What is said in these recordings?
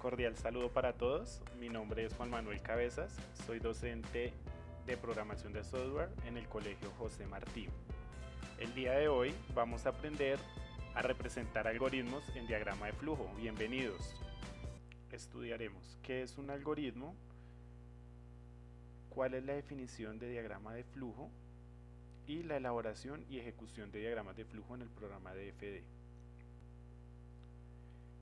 Cordial saludo para todos, mi nombre es Juan Manuel Cabezas, soy docente de programación de software en el Colegio José Martí. El día de hoy vamos a aprender a representar algoritmos en diagrama de flujo. Bienvenidos. Estudiaremos qué es un algoritmo, cuál es la definición de diagrama de flujo y la elaboración y ejecución de diagramas de flujo en el programa DFD.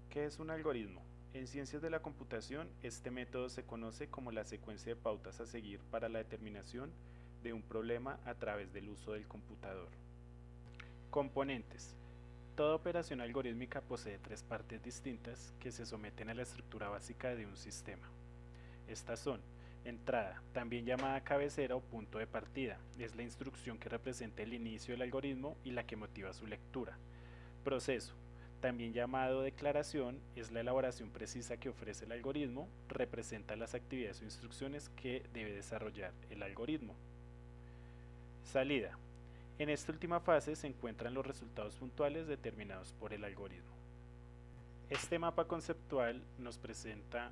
¿Qué es un algoritmo? En ciencias de la computación, este método se conoce como la secuencia de pautas a seguir para la determinación de un problema a través del uso del computador. Componentes. Toda operación algorítmica posee tres partes distintas que se someten a la estructura básica de un sistema. Estas son: entrada, también llamada cabecera o punto de partida, es la instrucción que representa el inicio del algoritmo y la que motiva su lectura. Proceso, también llamado declaración, es la elaboración precisa que ofrece el algoritmo, representa las actividades o instrucciones que debe desarrollar el algoritmo. Salida. En esta última fase se encuentran los resultados puntuales determinados por el algoritmo. Este mapa conceptual nos presenta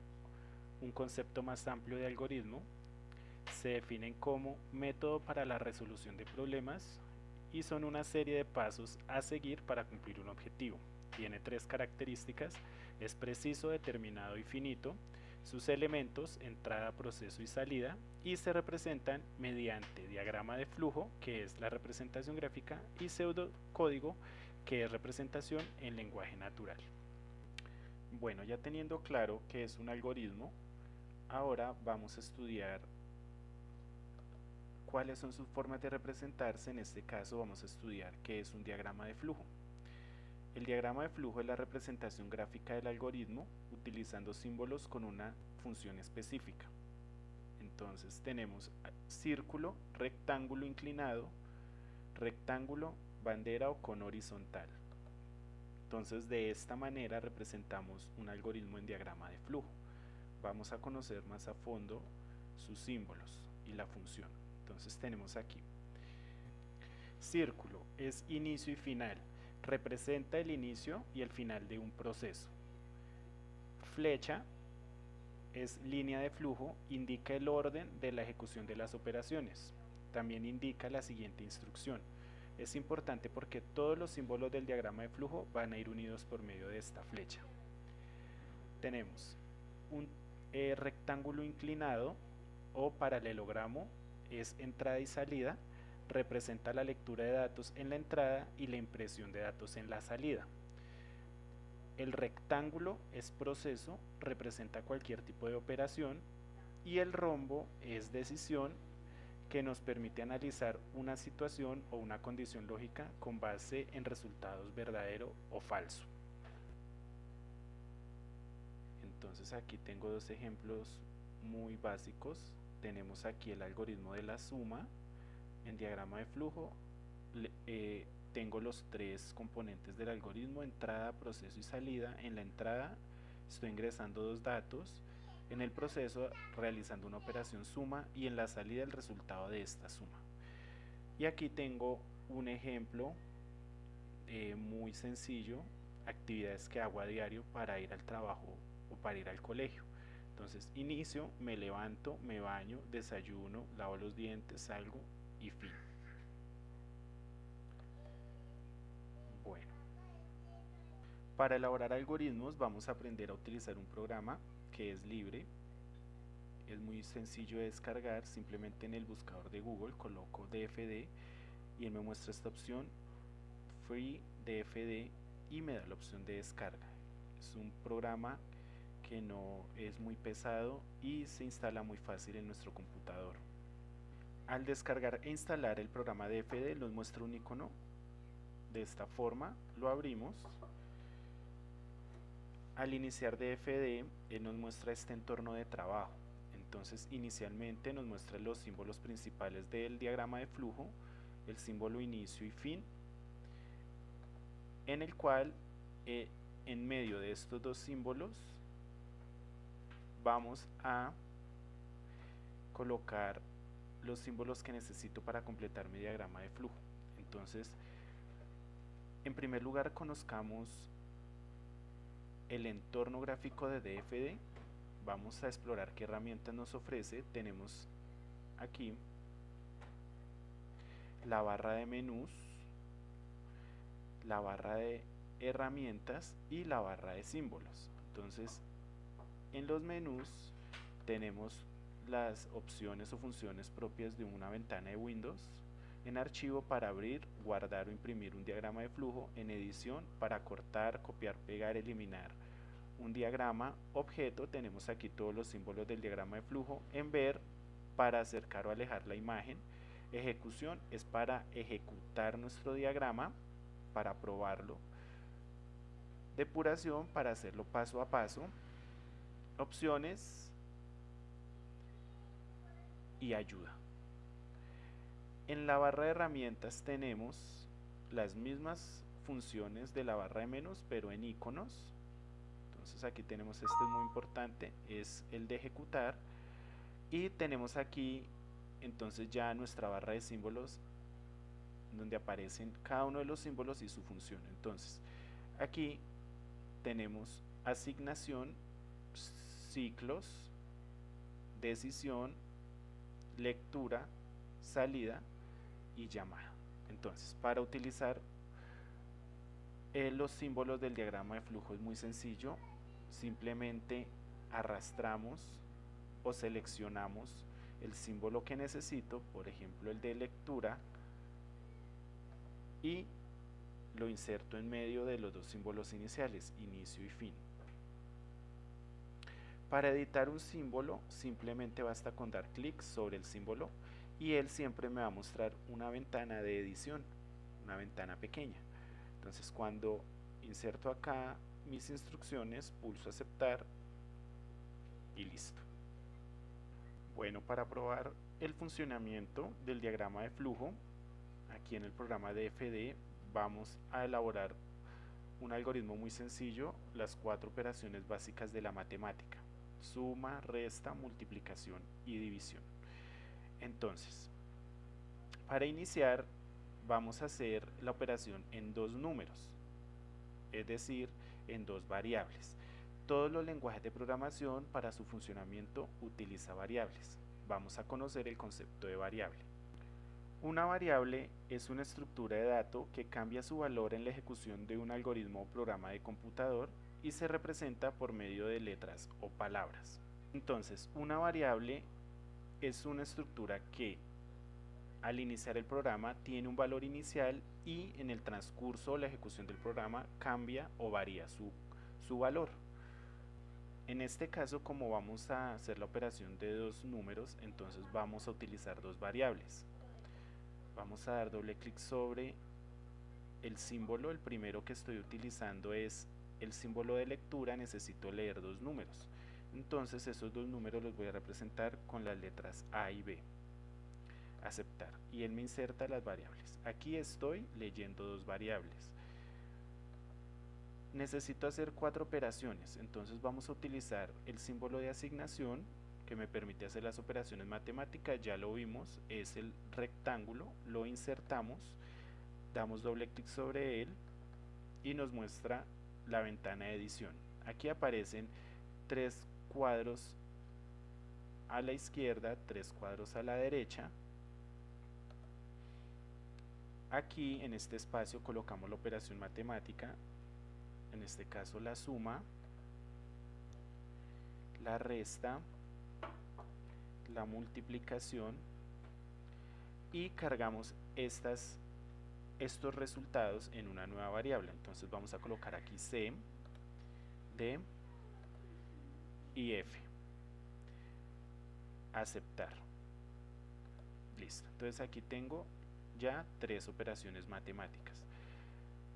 un concepto más amplio de algoritmo. Se definen como método para la resolución de problemas y son una serie de pasos a seguir para cumplir un objetivo. Tiene tres características: es preciso, determinado y finito. Sus elementos, entrada, proceso y salida, y se representan mediante diagrama de flujo, que es la representación gráfica, y pseudocódigo, que es representación en lenguaje natural. Bueno, ya teniendo claro qué es un algoritmo, ahora vamos a estudiar cuáles son sus formas de representarse. En este caso vamos a estudiar qué es un diagrama de flujo. El diagrama de flujo es la representación gráfica del algoritmo utilizando símbolos con una función específica. Entonces tenemos círculo, rectángulo inclinado, rectángulo, bandera o cono horizontal. Entonces de esta manera representamos un algoritmo en diagrama de flujo. Vamos a conocer más a fondo sus símbolos y la función. Entonces tenemos aquí círculo, es inicio y final, representa el inicio y el final de un proceso. Flecha es línea de flujo, indica el orden de la ejecución de las operaciones. También indica la siguiente instrucción. Es importante porque todos los símbolos del diagrama de flujo van a ir unidos por medio de esta flecha. Tenemos un rectángulo inclinado o paralelogramo, es entrada y salida, representa la lectura de datos en la entrada y la impresión de datos en la salida. El rectángulo es proceso, representa cualquier tipo de operación, y el rombo es decisión, que nos permite analizar una situación o una condición lógica con base en resultados verdadero o falso. Entonces aquí tengo dos ejemplos muy básicos. Tenemos aquí el algoritmo de la suma. En diagrama de flujo tengo los tres componentes del algoritmo: entrada, proceso y salida. En la entrada estoy ingresando dos datos, en el proceso realizando una operación suma y en la salida el resultado de esta suma. Y aquí tengo un ejemplo muy sencillo: actividades que hago a diario para ir al trabajo o para ir al colegio. Entonces inicio, me levanto, me baño, desayuno, lavo los dientes, salgo y fin. Bueno, para elaborar algoritmos vamos a aprender a utilizar un programa que es libre. Es muy sencillo de descargar. Simplemente en el buscador de Google coloco DFD y él me muestra esta opción, Free DFD, y me da la opción de descarga. Es un programa que no es muy pesado y se instala muy fácil en nuestro computador. Al descargar e instalar el programa DFD nos muestra un icono de esta forma. Lo abrimos. Al iniciar DFD nos muestra este entorno de trabajo. Entonces inicialmente nos muestra los símbolos principales del diagrama de flujo, el símbolo inicio y fin, en el cual en medio de estos dos símbolos vamos a colocar los símbolos que necesito para completar mi diagrama de flujo. Entonces, en primer lugar, conozcamos el entorno gráfico de DFD, vamos a explorar qué herramientas nos ofrece. Tenemos aquí la barra de menús, la barra de herramientas y la barra de símbolos. Entonces, en los menús tenemos las opciones o funciones propias de una ventana de Windows. En archivo, para abrir, guardar o imprimir un diagrama de flujo. En edición, para cortar, copiar, pegar, eliminar un diagrama. Objeto, tenemos aquí todos los símbolos del diagrama de flujo. En ver, para acercar o alejar la imagen. Ejecución es para ejecutar nuestro diagrama, para probarlo. Depuración, para hacerlo paso a paso. Opciones y ayuda. En la barra de herramientas tenemos las mismas funciones de la barra de menús, pero en iconos. Entonces aquí tenemos, este es muy importante, es el de ejecutar. Y tenemos aquí entonces ya nuestra barra de símbolos, donde aparecen cada uno de los símbolos y su función. Entonces aquí tenemos asignación, ciclos, decisión, lectura, salida y llamada. Entonces, para utilizar los símbolos del diagrama de flujo es muy sencillo. Simplemente arrastramos o seleccionamos el símbolo que necesito, por ejemplo el de lectura, y lo inserto en medio de los dos símbolos iniciales, inicio y fin. Para editar un símbolo simplemente basta con dar clic sobre el símbolo y él siempre me va a mostrar una ventana de edición, una ventana pequeña. Entonces cuando inserto acá mis instrucciones, pulso aceptar y listo. Bueno, para probar el funcionamiento del diagrama de flujo, aquí en el programa DFD vamos a elaborar un algoritmo muy sencillo, las 4 operaciones básicas de la matemática: suma, resta, multiplicación y división. Entonces, para iniciar vamos a hacer la operación en 2 números, es decir, en 2 variables. Todos los lenguajes de programación para su funcionamiento utiliza variables. Vamos a conocer el concepto de variable. Una variable es una estructura de datos que cambia su valor en la ejecución de un algoritmo o programa de computador y se representa por medio de letras o palabras. Entonces, una variable es una estructura que al iniciar el programa tiene un valor inicial y en el transcurso o la ejecución del programa cambia o varía su valor. En este caso, como vamos a hacer la operación de 2 números, entonces vamos a utilizar 2 variables. Vamos a dar doble clic sobre el símbolo. El primero que estoy utilizando es el símbolo de lectura. Necesito leer 2 números. Entonces esos 2 números los voy a representar con las letras A y B. Aceptar. Y él me inserta las variables. Aquí estoy leyendo 2 variables. Necesito hacer 4 operaciones. Entonces vamos a utilizar el símbolo de asignación, que me permite hacer las operaciones matemáticas. Ya lo vimos, es el rectángulo. Lo insertamos, damos doble clic sobre él y nos muestra la ventana de edición. Aquí aparecen 3 cuadros a la izquierda, 3 cuadros a la derecha. Aquí en este espacio colocamos la operación matemática, en este caso la suma, la resta, la multiplicación, y cargamos estos resultados en una nueva variable. Entonces vamos a colocar aquí C, D y F. Aceptar. Listo. Entonces aquí tengo ya 3 operaciones matemáticas.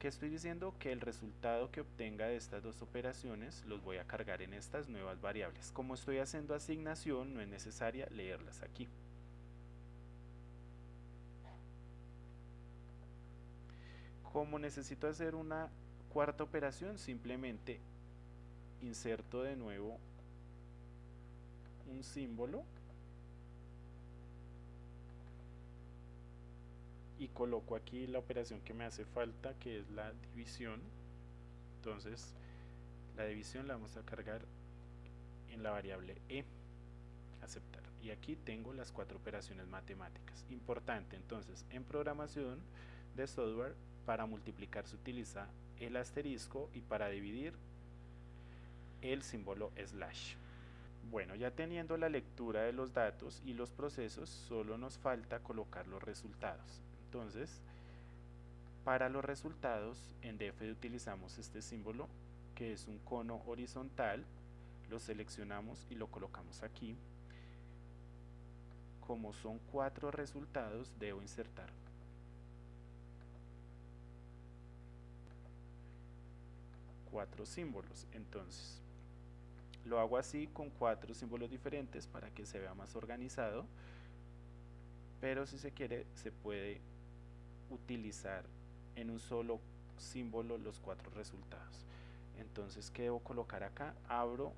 ¿Qué estoy diciendo? Que el resultado que obtenga de estas 2 operaciones los voy a cargar en estas nuevas variables. Como estoy haciendo asignación, no es necesaria leerlas aquí. Como necesito hacer una cuarta operación, simplemente inserto de nuevo un símbolo y coloco aquí la operación que me hace falta, que es la división. Entonces La división la vamos a cargar en la variable e, aceptar. Y aquí tengo las 4 operaciones matemáticas. Importante, entonces, en programación de software, para multiplicar se utiliza el asterisco y para dividir el símbolo slash. Bueno, ya teniendo la lectura de los datos y los procesos, solo nos falta colocar los resultados. Entonces, para los resultados, en DF utilizamos este símbolo, que es un cono horizontal. Lo seleccionamos y lo colocamos aquí. Como son 4 resultados, debo insertar 4 símbolos. Entonces, lo hago así con 4 símbolos diferentes para que se vea más organizado, pero si se quiere se puede utilizar en un solo símbolo los 4 resultados. Entonces, ¿qué debo colocar acá? Abro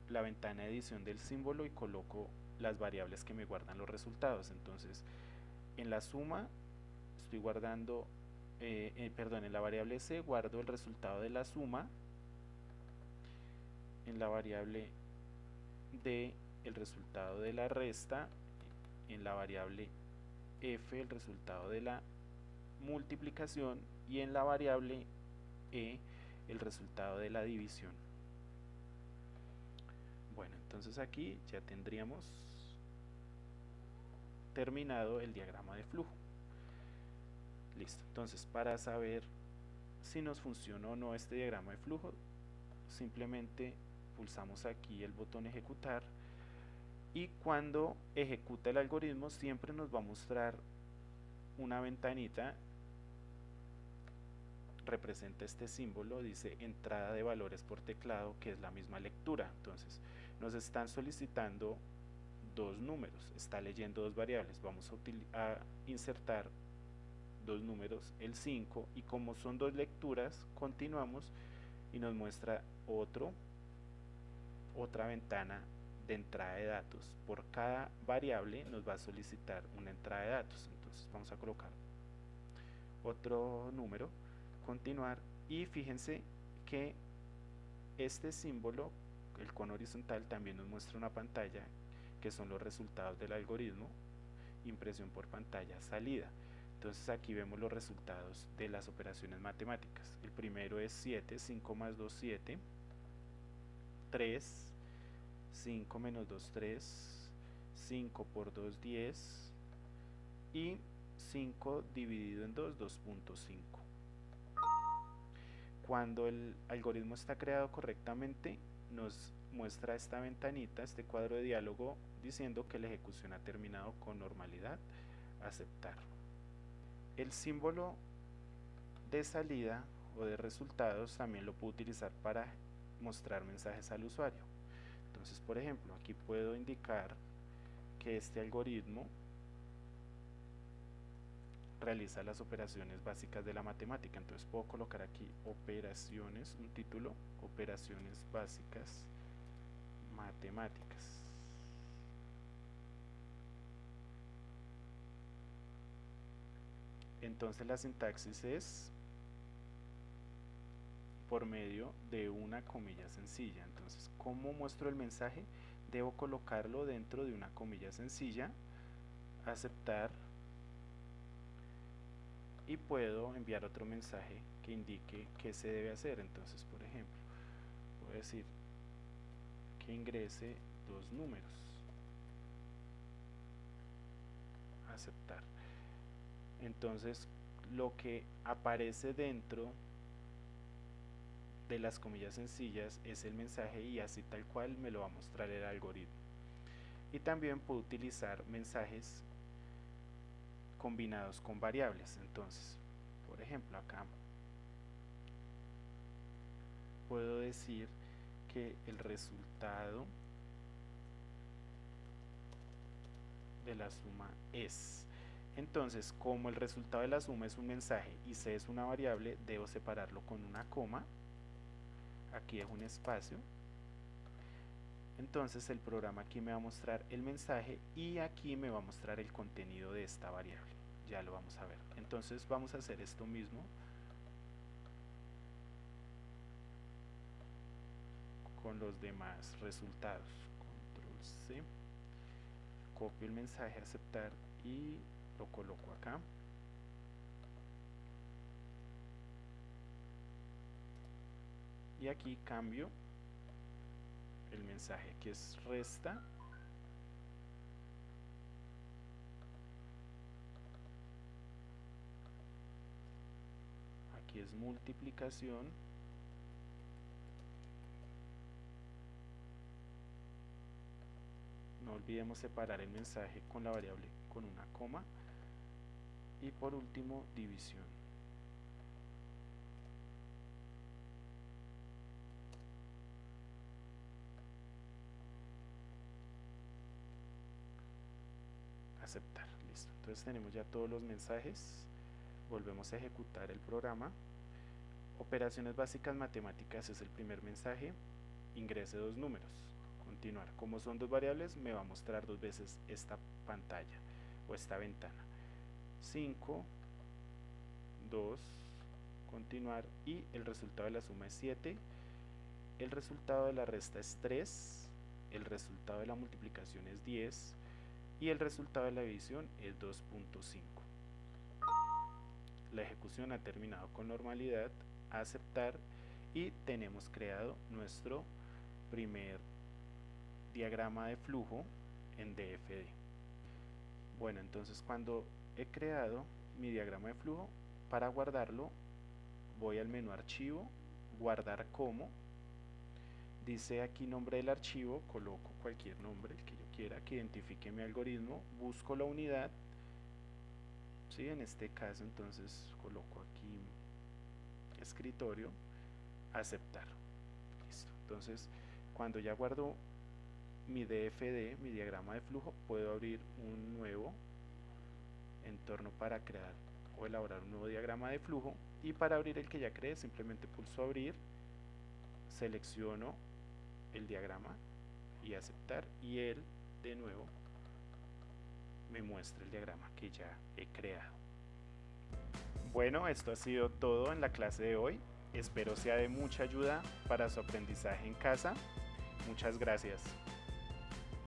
la ventana de edición del símbolo y coloco las variables que me guardan los resultados. Entonces, en la suma estoy guardando, en la variable C guardo el resultado de la suma, en la variable D el resultado de la resta, en la variable F el resultado de la multiplicación y en la variable E el resultado de la división. Bueno, entonces aquí ya tendríamos terminado el diagrama de flujo. Listo, entonces para saber si nos funciona o no este diagrama de flujo, simplemente pulsamos aquí el botón ejecutar y cuando ejecuta el algoritmo siempre nos va a mostrar una ventanita, representa este símbolo, dice entrada de valores por teclado, que es la misma lectura. Entonces nos están solicitando 2 números, está leyendo 2 variables, vamos a insertar 2 números, el 5, y como son 2 lecturas, continuamos y nos muestra otra ventana de entrada de datos. Por cada variable nos va a solicitar una entrada de datos. Entonces vamos a colocar otro número, continuar, y fíjense que este símbolo, el cono horizontal, también nos muestra una pantalla que son los resultados del algoritmo, impresión por pantalla, salida. Entonces aquí vemos los resultados de las operaciones matemáticas. El primero es 7, 5 más 2, 7, 3, 5 menos 2, 3, 5 por 2, 10, y 5 dividido en 2, 2.5. Cuando el algoritmo está creado correctamente, nos muestra esta ventanita, este cuadro de diálogo, diciendo que la ejecución ha terminado con normalidad, aceptar. El símbolo de salida o de resultados también lo puedo utilizar para mostrar mensajes al usuario. Entonces, por ejemplo, aquí puedo indicar que este algoritmo realiza las operaciones básicas de la matemática. Entonces puedo colocar aquí operaciones, un título, operaciones básicas matemáticas. Entonces la sintaxis es por medio de una comilla sencilla. Entonces, ¿cómo muestro el mensaje? Debo colocarlo dentro de una comilla sencilla, aceptar, y puedo enviar otro mensaje que indique qué se debe hacer. Entonces, por ejemplo, voy a decir que ingrese 2 números, aceptar. Entonces, lo que aparece dentro de las comillas sencillas es el mensaje y así tal cual me lo va a mostrar el algoritmo. Y también puedo utilizar mensajes combinados con variables. Entonces, por ejemplo, acá puedo decir que el resultado de la suma es. Entonces, como el resultado de la suma es un mensaje y C es una variable, debo separarlo con una coma. Aquí dejo un espacio. Entonces el programa aquí me va a mostrar el mensaje y aquí me va a mostrar el contenido de esta variable. Ya lo vamos a ver. Entonces vamos a hacer esto mismo. con los demás resultados. Control C, copio el mensaje aceptar y lo coloco acá. Y aquí cambio el mensaje, aquí es resta, aquí es multiplicación, no olvidemos separar el mensaje con la variable con una coma, y por último división. Aceptar, listo. Entonces tenemos ya todos los mensajes. Volvemos a ejecutar el programa. Operaciones básicas matemáticas es el primer mensaje. Ingrese 2 números. Continuar. Como son 2 variables, me va a mostrar 2 veces esta pantalla o esta ventana. 5, 2, continuar, y el resultado de la suma es 7. El resultado de la resta es 3. El resultado de la multiplicación es 10. Y el resultado de la división es 2.5. La ejecución ha terminado con normalidad. Aceptar, y tenemos creado nuestro primer diagrama de flujo en DFD. Bueno, entonces cuando he creado mi diagrama de flujo, para guardarlo voy al menú archivo, guardar como, dice aquí nombre del archivo, coloco cualquier nombre, el que yo quiera, que identifique mi algoritmo, busco la unidad, ¿sí? En este caso entonces coloco aquí escritorio, aceptar, listo. Entonces cuando ya guardo mi DFD, mi diagrama de flujo, puedo abrir un nuevo entorno para crear o elaborar un nuevo diagrama de flujo, y para abrir el que ya creé simplemente pulso abrir, selecciono el diagrama y aceptar, y él de nuevo me muestra el diagrama que ya he creado. Bueno, esto ha sido todo en la clase de hoy. Espero sea de mucha ayuda para su aprendizaje en casa. Muchas gracias.